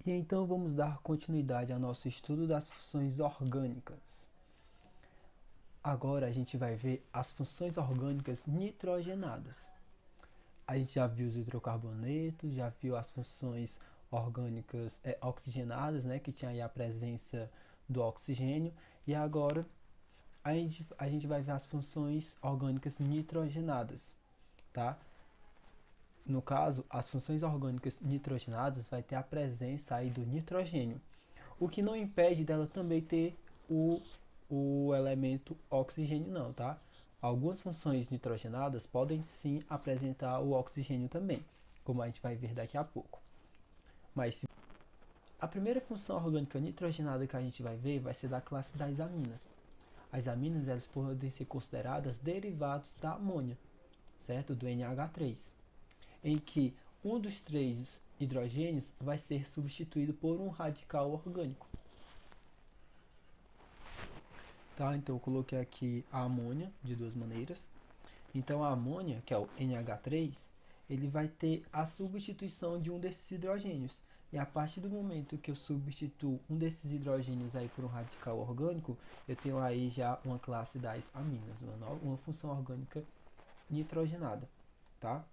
E então vamos dar continuidade ao nosso estudo das funções orgânicas. Agora a gente vai ver as funções orgânicas nitrogenadas. A gente já viu os hidrocarbonetos, já viu as funções orgânicas oxigenadas, né, que tinha aí a presença do oxigênio. E agora a gente vai ver as funções orgânicas nitrogenadas, tá? No caso, as funções orgânicas nitrogenadas vai ter a presença aí do nitrogênio, o que não impede dela também ter o elemento oxigênio não, tá? Algumas funções nitrogenadas podem sim apresentar o oxigênio também, como a gente vai ver daqui a pouco. Mas a primeira função orgânica nitrogenada que a gente vai ver vai ser da classe das aminas. As aminas elas podem ser consideradas derivados da amônia, certo? Do NH3, em que um dos três hidrogênios vai ser substituído por um radical orgânico. Tá? Então eu coloquei aqui a amônia de duas maneiras. Então a amônia, que é o NH3, ele vai ter a substituição de um desses hidrogênios. E a partir do momento que eu substituo um desses hidrogênios aí por um radical orgânico, eu tenho aí já uma classe das aminas, uma função orgânica nitrogenada, tá?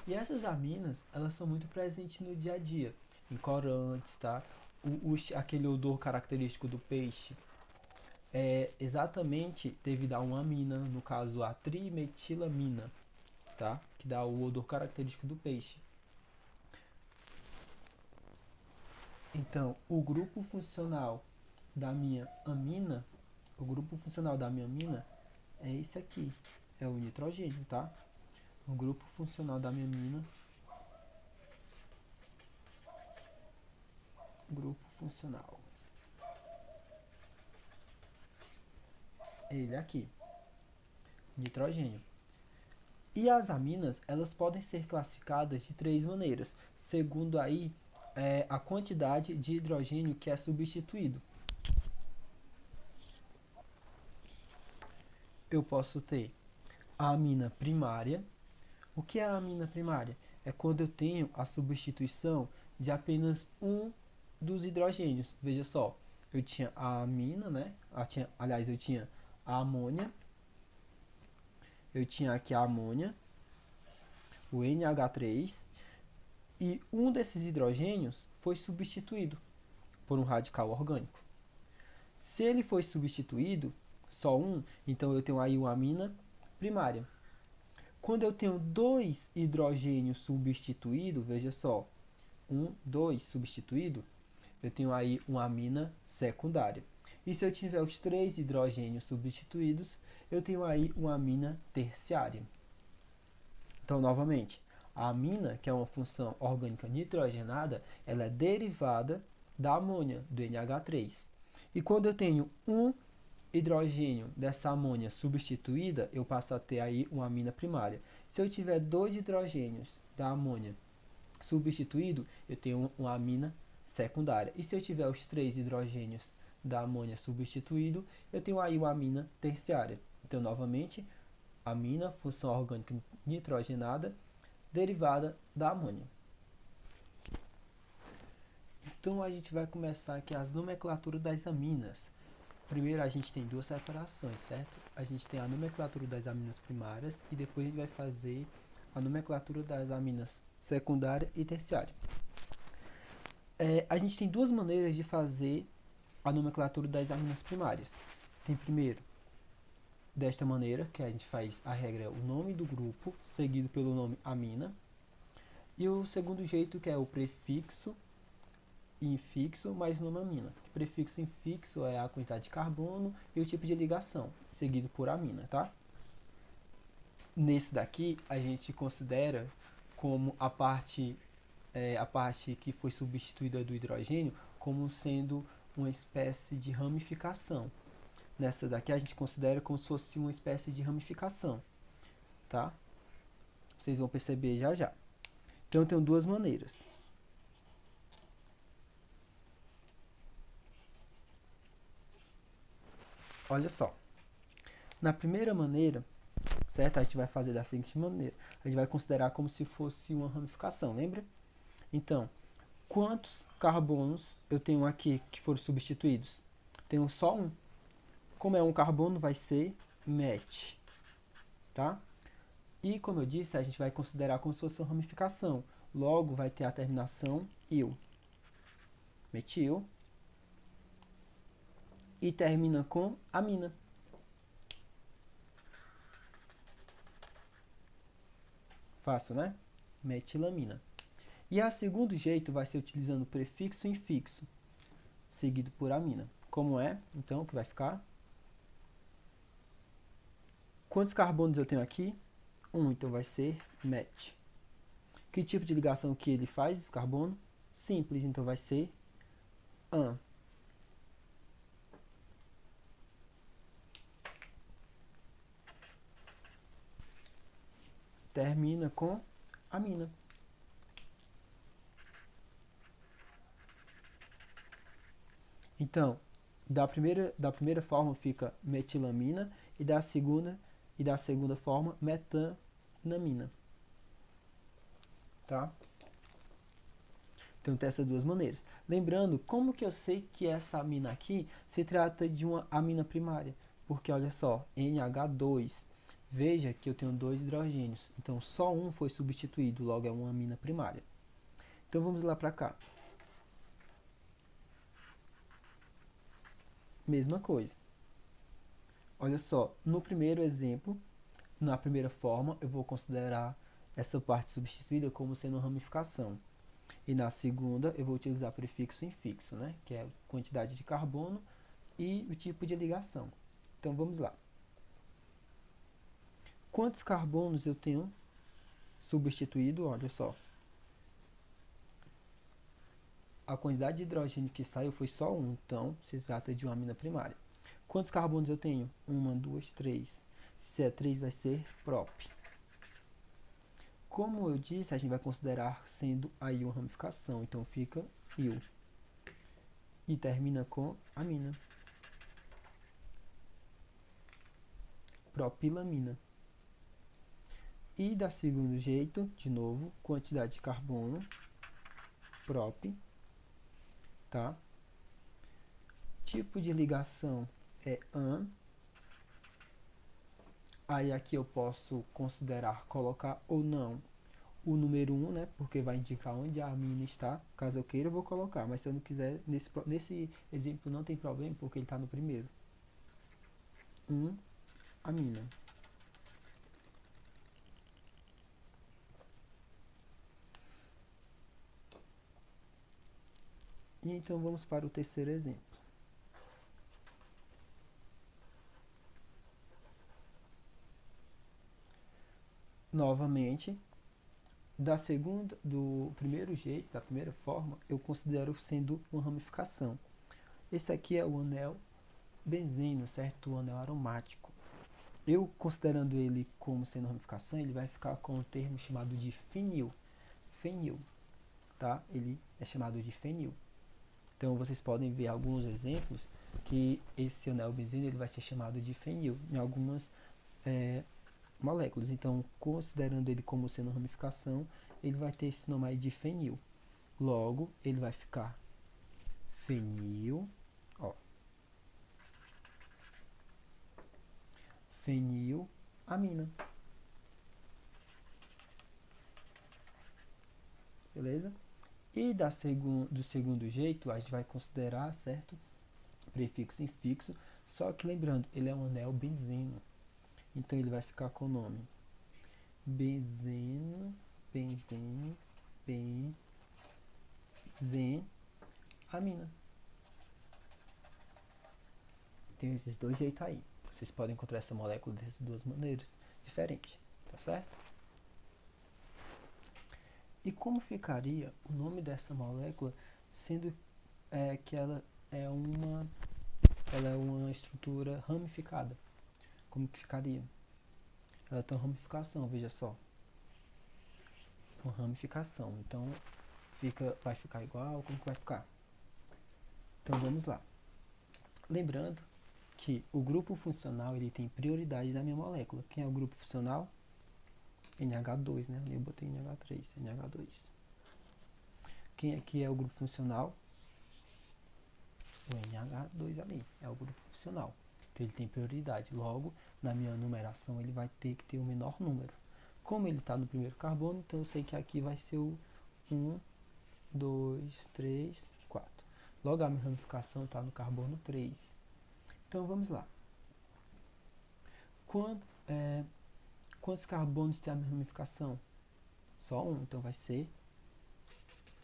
E essas aminas, elas são muito presentes no dia a dia, em corantes, tá? Aquele odor característico do peixe é exatamente devido a uma amina, no caso a trimetilamina, tá? Que dá o odor característico do peixe. Então, o grupo funcional da minha amina, é esse aqui, é o nitrogênio, tá? O grupo funcional da minha amina, grupo funcional, ele aqui, nitrogênio. E as aminas, elas podem ser classificadas de três maneiras, segundo aí a quantidade de hidrogênio que é substituído. Eu posso ter a amina primária. O que é a amina primária? É quando eu tenho a substituição de apenas um dos hidrogênios. Veja só, eu tinha a amina, né? Eu tinha a amônia. Eu tinha aqui a amônia, o NH3, e um desses hidrogênios foi substituído por um radical orgânico. Se ele foi substituído, só um, então eu tenho aí uma amina primária. Quando eu tenho dois hidrogênios substituídos, veja só, 2 substituído, eu tenho aí uma amina secundária. E se eu tiver os três hidrogênios substituídos, eu tenho aí uma amina terciária. Então, novamente, a amina, que é uma função orgânica nitrogenada, ela é derivada da amônia, do NH3. E quando eu tenho um hidrogênio dessa amônia substituída, eu passo a ter aí uma amina primária. Se eu tiver dois hidrogênios da amônia substituído, eu tenho uma amina secundária. E se eu tiver os três hidrogênios da amônia substituído, eu tenho aí uma amina terciária. Então, novamente, amina, função orgânica nitrogenada, derivada da amônia. Então, a gente vai começar aqui as nomenclaturas das aminas. Primeiro, a gente tem duas separações, certo? A gente tem a nomenclatura das aminas primárias e depois a gente vai fazer a nomenclatura das aminas secundária e terciária. A gente tem duas maneiras de fazer a nomenclatura das aminas primárias. Tem primeiro, desta maneira, que a gente faz a regra, o nome do grupo, seguido pelo nome amina. E o segundo jeito, que é o prefixo infixo mais nome amina. O prefixo infixo é a quantidade de carbono e o tipo de ligação, seguido por amina, tá? Nesse daqui, a gente considera como a parte que foi substituída do hidrogênio como sendo uma espécie de ramificação. Nessa daqui a gente considera como se fosse uma espécie de ramificação, tá? Vocês vão perceber já já. Então eu tenho duas maneiras. Olha só. Na primeira maneira, certo? A gente vai fazer da seguinte maneira. A gente vai considerar como se fosse uma ramificação, lembra? Então, Quantos carbonos eu tenho aqui que foram substituídos? Tenho só um. Como é um carbono, vai ser met, tá? E como eu disse, a gente vai considerar como se fosse uma ramificação. Logo, vai ter a terminação il. Metil. E termina com amina. Fácil, né? Metilamina. E a segundo jeito vai ser utilizando prefixo e infixo, seguido por amina. Como é? Então, o que vai ficar? Quantos carbonos eu tenho aqui? Então vai ser met. Que tipo de ligação que ele faz, o carbono? Simples, então vai ser an. Termina com amina. Então, da primeira forma fica metilamina e da segunda forma metanamina. Tá? Então tem essas duas maneiras. Lembrando, como que eu sei que essa amina aqui se trata de uma amina primária? Porque olha só, NH2, veja que eu tenho dois hidrogênios, então só um foi substituído, logo é uma amina primária. Então vamos lá para cá. Mesma coisa. Olha só, no primeiro exemplo, na primeira forma, eu vou considerar essa parte substituída como sendo ramificação. E na segunda, eu vou utilizar prefixo e infixo, né? Que é a quantidade de carbono e o tipo de ligação. Então, vamos lá. Quantos carbonos eu tenho substituído? Olha só. A quantidade de hidrogênio que saiu foi só 1, então se trata de uma amina primária. Quantos carbonos eu tenho? 1, 2, 3. Se é 3, vai ser prop. Como eu disse, a gente vai considerar sendo aí uma ramificação, então fica il. E termina com amina. Propilamina. E da segundo jeito, de novo, quantidade de carbono, prop, tá? Tipo de ligação é an. Aí aqui eu posso considerar colocar ou não o número 1, né? Porque vai indicar onde a amina está. Caso eu queira, eu vou colocar. Mas se eu não quiser, nesse exemplo não tem problema, porque ele está no primeiro. Amina. E então vamos para o terceiro exemplo. Novamente, do primeiro jeito, da primeira forma, eu considero sendo uma ramificação. Esse aqui é o anel benzeno, certo? O anel aromático. Eu considerando ele como sendo ramificação, ele vai ficar com o termo chamado de fenil. Fenil, tá? Ele é chamado de fenil. Então vocês podem ver alguns exemplos que esse anel benzeno ele vai ser chamado de fenil em algumas moléculas. Então, considerando ele como sendo ramificação, ele vai ter esse nome aí de fenil. Logo, ele vai ficar fenil, ó, fenilamina. Beleza? E do segundo jeito, a gente vai considerar, certo? Prefixo e infixo, só que lembrando, ele é um anel benzeno. Então ele vai ficar com o nome benzeno, benzenamina. Tem esses dois jeitos aí. Vocês podem encontrar essa molécula dessas duas maneiras diferentes, tá certo? E como ficaria o nome dessa molécula, sendo que ela é uma estrutura ramificada? Como que ficaria? Ela tem uma ramificação, veja só. Uma ramificação. Então, vai ficar igual? Como que vai ficar? Então, vamos lá. Lembrando que o grupo funcional ele tem prioridade na minha molécula. Quem é o grupo funcional? NH2, né? Eu botei NH3, NH2. Quem aqui é o grupo funcional? O NH2 ali é o grupo funcional. Então ele tem prioridade. Logo, na minha numeração, ele vai ter que ter o menor número. Como ele está no primeiro carbono, então eu sei que aqui vai ser o 1, 2, 3, 4. Logo, a minha ramificação está no carbono 3. Então, vamos lá. Quantos carbonos tem a minha ramificação? Só um, então vai ser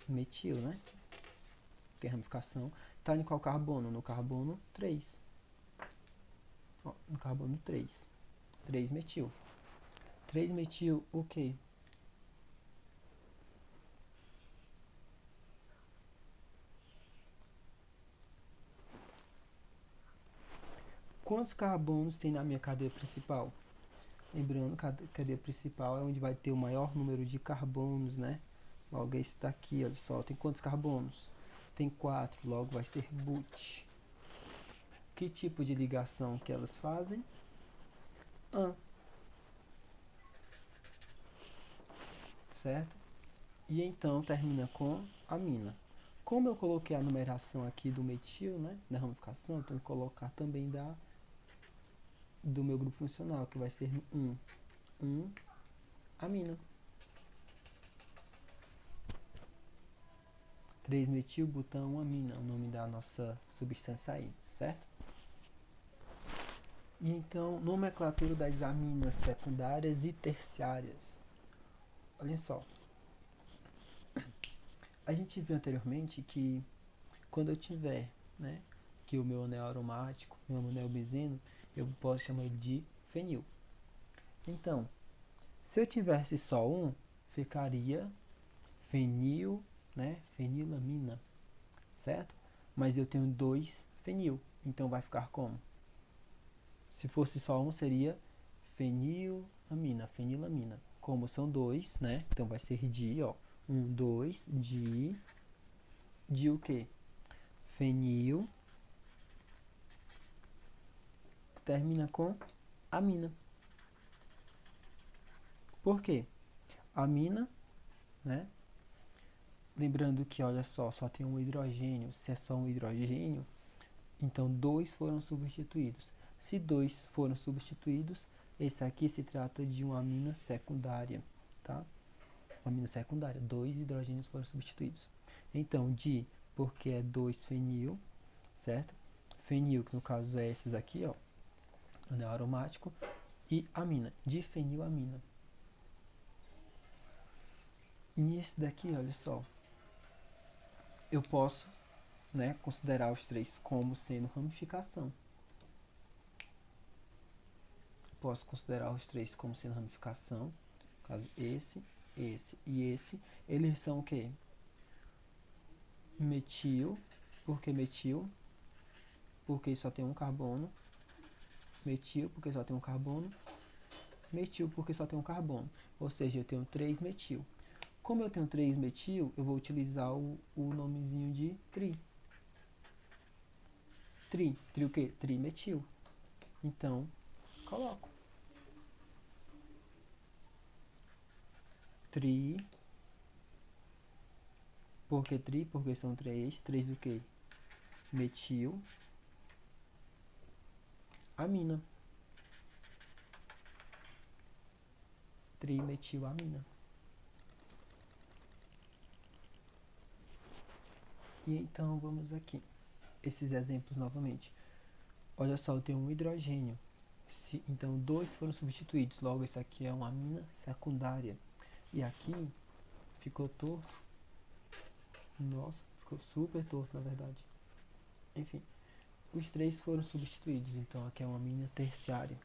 metil, né? Porque a ramificação está em qual carbono? No carbono 3. Ó, no carbono 3. 3 metil. 3 metil o quê? Quantos carbonos tem na minha cadeia principal? Lembrando que a cadeia principal é onde vai ter o maior número de carbonos, né? Logo, esse daqui, olha só, tem quantos carbonos? Tem 4, logo vai ser but. Que tipo de ligação que elas fazem? Certo? E então termina com amina. Como eu coloquei a numeração aqui do metil, né, da ramificação, então eu vou colocar também do meu grupo funcional, que vai ser 1 amina. 3-metilbutanoamina, o nome da nossa substância aí, certo? E então, nomenclatura das aminas secundárias e terciárias. Olha só. A gente viu anteriormente que quando eu tiver, né, que o meu anel aromático, meu anel benzeno, eu posso chamar ele de fenil. Então, se eu tivesse só um, ficaria fenil, né, fenilamina, certo? Mas eu tenho 2 fenil, então vai ficar como? Se fosse só um, seria fenilamina, fenilamina. Como são 2, né, então vai ser di, ó, 1, 2, de o quê? Fenil, termina com amina. Por quê? Amina, né? Lembrando que, olha só tem um hidrogênio. Se é só um hidrogênio, então 2 foram substituídos. Se 2 foram substituídos, esse aqui se trata de uma amina secundária, tá? Uma amina secundária, 2 hidrogênios foram substituídos. Então, di, porque é 2 fenil, certo? Fenil, que no caso é esses aqui, ó, anel aromático, e amina, difenilamina. E esse daqui, olha só, eu posso, né, considerar os 3 como sendo ramificação. Posso considerar os 3 como sendo ramificação. No caso, esse e esse. Eles são o quê? Metil. Por que metil? Porque só tem um carbono. Metil, porque só tem um carbono. Metil, porque só tem um carbono. Ou seja, eu tenho 3 metil. Como eu tenho 3 metil, eu vou utilizar o nomezinho de tri. Tri o quê? Trimetil. Então, coloco. Tri. Por que tri? Porque são 3. 3 do quê? Metil. Amina. Trimetilamina. E então vamos aqui. Esses exemplos novamente. Olha só, eu tenho um hidrogênio. Então 2 foram substituídos. Logo, esse aqui é uma amina secundária. E aqui ficou torto. Nossa, ficou super torto, na verdade. Enfim, os 3 foram substituídos. Então aqui é uma amina terciária.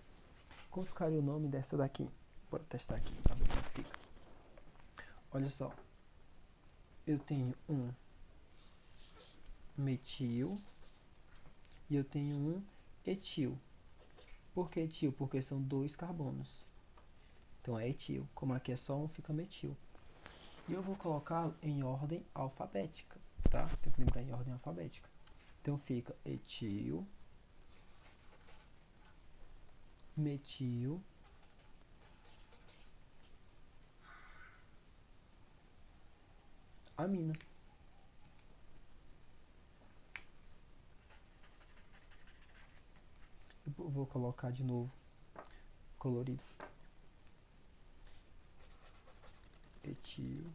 Como ficaria o nome dessa daqui? Bora testar aqui para ver como fica. Olha só. Eu tenho um metil e eu tenho um etil. Por que etil? Porque são 2 carbonos. Então é etil. Como aqui é só um, fica metil. E eu vou colocá-lo em ordem alfabética, tá? Tem que lembrar em ordem alfabética. Então fica etil, metil, amina. vou colocar de novo colorido. Etil,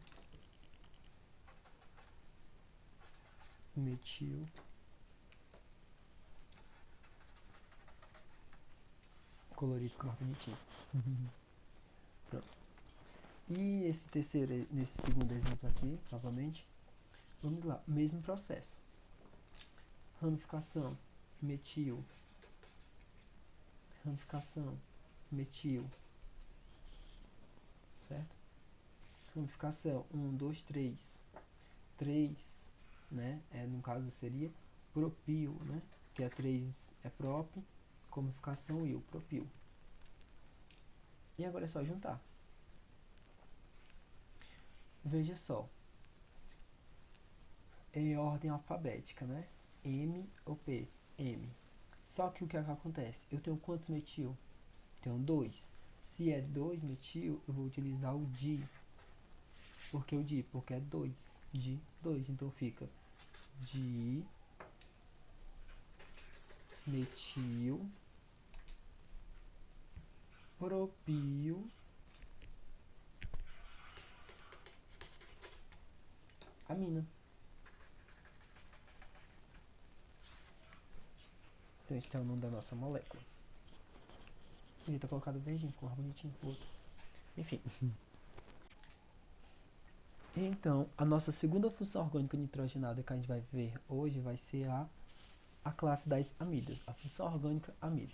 metil, colorido ficou mais bonitinho. Pronto. E nesse segundo exemplo aqui, novamente, vamos lá, mesmo processo. Ramificação, metil, ramificação, metil, certo? Ramificação 1, 2, 3, 3, né? No caso seria propil, né? Que a 3 é prop, ramificação il, propil. E agora é só juntar. Veja só, em ordem alfabética, né? M ou P? M. Só que o que acontece? Eu tenho quantos metil? Tenho 2. Se é 2 metil, eu vou utilizar o di. Por que o di? Porque é 2. Di, 2. Então fica di metil propil amina. Então esse é o nome da nossa molécula. Podia ter colocado verdinho, ficou mais bonitinho pro outro. Enfim. Então, a nossa segunda função orgânica nitrogenada que a gente vai ver hoje vai ser a classe das amidas, a função orgânica amida.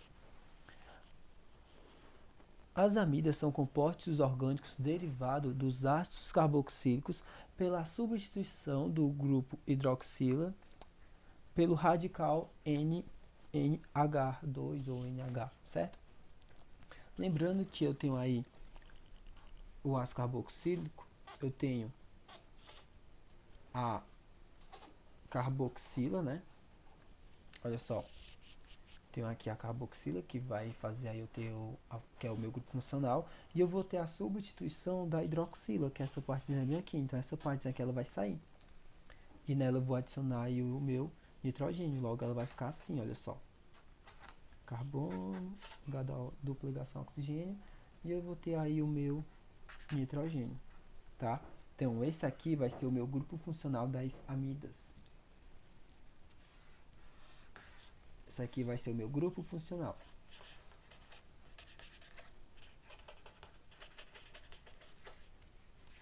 As amidas são compostos orgânicos derivados dos ácidos carboxílicos pela substituição do grupo hidroxila pelo radical NH2 ou NH, certo? Lembrando que eu tenho aí o ácido carboxílico, eu tenho a carboxila, né? Olha só, tenho aqui a carboxila que vai fazer aí eu ter que é o meu grupo funcional, e eu vou ter a substituição da hidroxila, que é essa partezinha bem aqui. Então essa partezinha aqui ela vai sair. E nela eu vou adicionar aí o meu nitrogênio, logo ela vai ficar assim, olha só. Carbono, dupla ligação oxigênio, e eu vou ter aí o meu nitrogênio, tá? Então esse aqui vai ser o meu grupo funcional das amidas. Esse aqui vai ser o meu grupo funcional.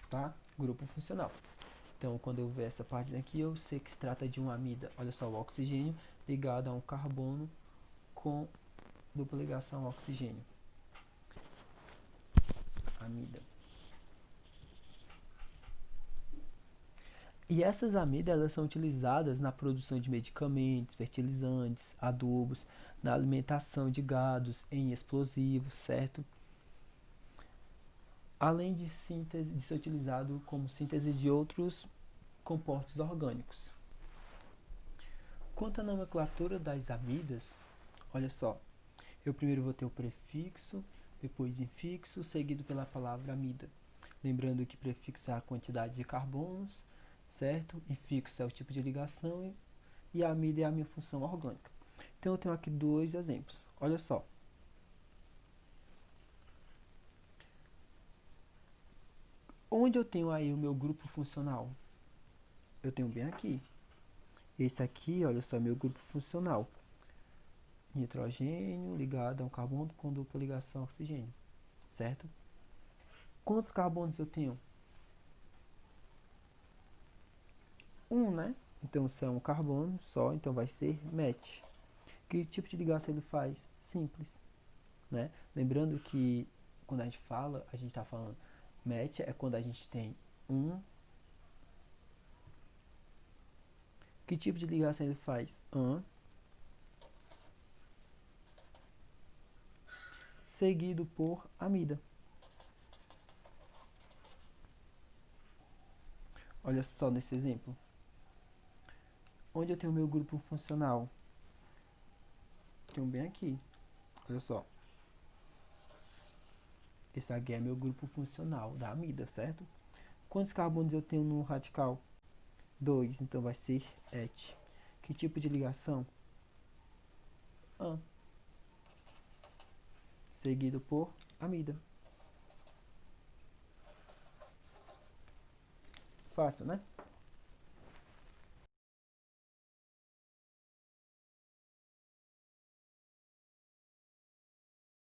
Tá? Grupo funcional. Então, quando eu ver essa parte aqui, eu sei que se trata de uma amida. Olha só, o oxigênio ligado a um carbono com dupla ligação oxigênio. Amida. E essas amidas elas são utilizadas na produção de medicamentos, fertilizantes, adubos, na alimentação de gados, em explosivos, certo? Além de ser utilizado como síntese de outros compostos orgânicos. Quanto à nomenclatura das amidas, olha só, eu primeiro vou ter o prefixo, depois infixo, seguido pela palavra amida. Lembrando que prefixo é a quantidade de carbonos, certo? Infixo é o tipo de ligação e a amida é a minha função orgânica. Então eu tenho aqui dois exemplos. Olha só. Onde eu tenho aí o meu grupo funcional? Eu tenho bem aqui. Esse aqui, olha só, é meu grupo funcional. Nitrogênio ligado a um carbono com dupla ligação oxigênio, certo? Quantos carbonos eu tenho? Um, né? Então, se é um carbono só, então vai ser MET. Que tipo de ligação ele faz? Simples, né? Lembrando que quando a gente fala, a gente está falando MET é quando a gente tem um. Que tipo de ligação ele faz? Seguido por amida. Olha só nesse exemplo. Onde eu tenho o meu grupo funcional? Tenho bem aqui. Olha só. Esse aqui é meu grupo funcional da amida, certo? Quantos carbonos eu tenho no radical? 2, então vai ser et. Que tipo de ligação? seguido por amida. Fácil, né?